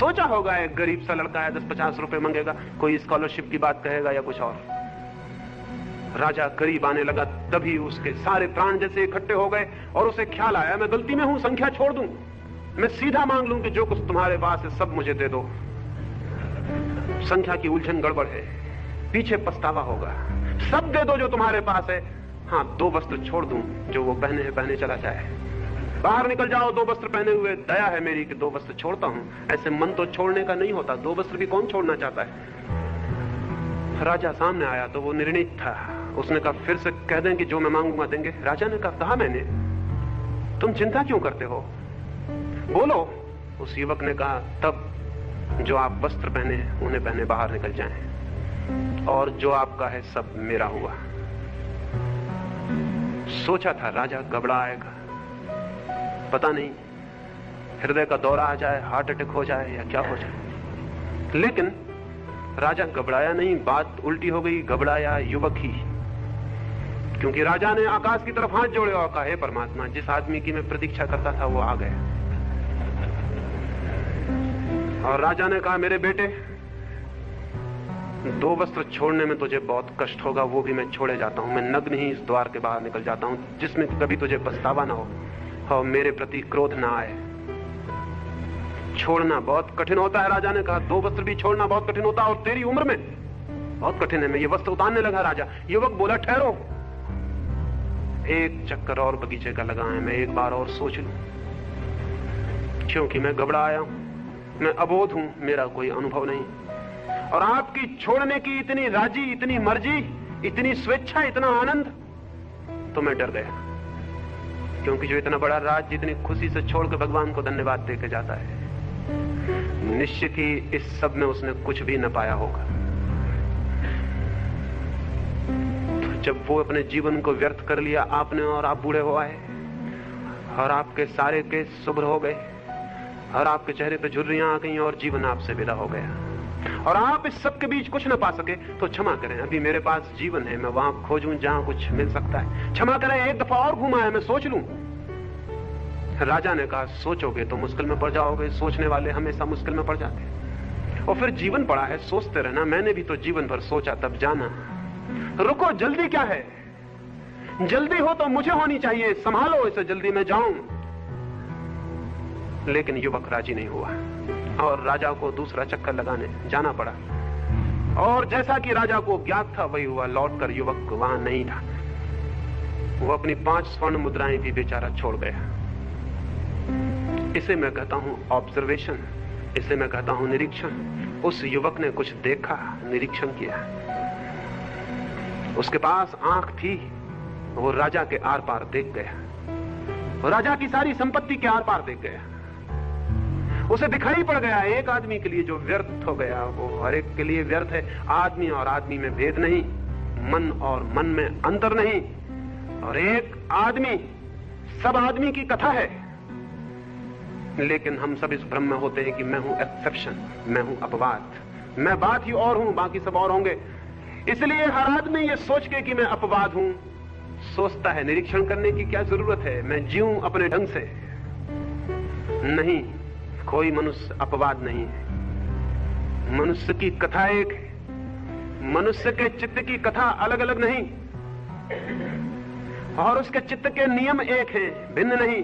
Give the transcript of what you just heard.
सोचा होगा एक गरीब सा लड़का है, 10-50 रुपए मांगेगा, कोई स्कॉलरशिप की बात कहेगा या कुछ और। राजा करीब आने लगा, तभी उसके सारे प्राण जैसे इकट्ठे हो गए और उसे ख्याल आया, मैं गलती में हूं, संख्या छोड़ दूं, मैं सीधा मांग लूं कि जो कुछ तुम्हारे पास है सब मुझे दे दो। संख्या की उलझन गड़बड़ है, पीछे पछतावा होगा। सब दे दो जो तुम्हारे पास है, हाँ 2 वस्त्र छोड़ दूं, जो वो पहने चला जाए। बाहर निकल जाओ 2 वस्त्र पहने हुए, दया है मेरी कि 2 वस्त्र छोड़ता हूं। ऐसे मन तो छोड़ने का नहीं होता, 2 वस्त्र भी कौन छोड़ना चाहता है। राजा सामने आया तो वो निर्णित था। उसने कहा फिर से कह दें कि जो मैं मांगूंगा देंगे। राजा ने कहा मैंने, तुम चिंता क्यों करते हो, बोलो। उस युवक ने कहा तब जो आप वस्त्र पहने उन्हें पहने बाहर निकल जाएं, और जो आपका है सब मेरा हुआ। सोचा था राजा घबराएगा, पता नहीं हृदय का दौरा आ जाए, हार्ट अटैक हो जाए या क्या हो जाए, लेकिन राजा घबराया नहीं। बात उल्टी हो गई, घबराया युवक ही, क्योंकि राजा ने आकाश की तरफ हाथ जोड़े और कहा हे परमात्मा, जिस आदमी की मैं प्रतीक्षा करता था वो आ गया। और राजा ने कहा मेरे बेटे, 2 वस्त्र छोड़ने में तुझे बहुत कष्ट होगा, वो भी मैं छोड़े जाता हूं। मैं नग्न ही इस द्वार के बाहर निकल जाता हूं, जिसमें कभी तुझे पछतावा ना हो और मेरे प्रति क्रोध ना आए। छोड़ना बहुत कठिन होता है, राजा ने कहा। 2 वस्त्र भी छोड़ना बहुत कठिन होता है, और तेरी उम्र में बहुत कठिन है। मैं ये वस्त्र उतारने लगा राजा। युवक बोला ठहरो, एक चक्कर और बगीचे का लगाएं, मैं एक बार और सोच लूं, क्योंकि मैं घबरा आया हूं, मैं अबोध हूं, मेरा कोई अनुभव नहीं। और आपकी छोड़ने की इतनी राजी, इतनी मर्जी, इतनी स्वेच्छा, इतना आनंद, तो मैं डर गया, क्योंकि जो इतना बड़ा राज इतनी खुशी से छोड़ के भगवान को धन्यवाद देके जाता है, निश्चित ही इस सब में उसने कुछ भी न पाया होगा। तो जब वो अपने जीवन को व्यर्थ कर लिया आपने, और आप बूढ़े हो आए, और आपके सारे केस शुभ्र हो गए, और आपके चेहरे पे झुर्रियां आ गई, और जीवन आपसे विदा हो गया, और आप इस सब के बीच कुछ न पा सके, तो क्षमा करें, अभी मेरे पास जीवन है, मैं वहां खोजूं जहां कुछ मिल सकता है। क्षमा करें, एक दफा और घुमा है, मैं सोच लूं। राजा ने कहा सोचोगे तो मुश्किल में पड़ जाओगे, सोचने वाले हमेशा मुश्किल में पड़ जाते हैं। और फिर जीवन पड़ा है, सोचते रहना। मैंने भी तो जीवन भर सोचा, तब जाना। रुको, जल्दी क्या है, जल्दी हो तो मुझे होनी चाहिए, संभालो इसे, जल्दी मैं जाऊं। लेकिन युवक राजी नहीं हुआ, और राजा को दूसरा चक्कर लगाने जाना पड़ा। और जैसा कि राजा को ज्ञात था वही हुआ, लौटकर युवक वहां नहीं था। वो अपनी 5 स्वर्ण मुद्राएं भी बेचारा छोड़ गया। इसे मैं कहता हूं ऑब्जर्वेशन, इसे मैं कहता हूं निरीक्षण। उस युवक ने कुछ देखा, निरीक्षण किया। उसके पास आंख थी, वो राजा के आर पार देख गया, राजा की सारी संपत्ति के आर पार देख गया। उसे दिखाई पड़ गया एक आदमी के लिए जो व्यर्थ हो गया, वो हर एक के लिए व्यर्थ है। आदमी और आदमी में भेद नहीं, मन और मन में अंतर नहीं, और एक आदमी सब आदमी की कथा है। लेकिन हम सब इस भ्रम में होते हैं कि मैं हूं एक्सेप्शन, मैं हूं अपवाद, मैं बात ही और हूं, बाकी सब और होंगे। इसलिए हर आदमी ये सोच के कि मैं अपवाद हूं सोचता है। निरीक्षण करने की क्या जरूरत है, मैं जीऊं अपने ढंग से। नहीं, कोई मनुष्य अपवाद नहीं है। मनुष्य की कथा एक है, मनुष्य के चित्त की कथा अलग अलग नहीं, और उसके चित्त के नियम एक हैं, भिन्न नहीं।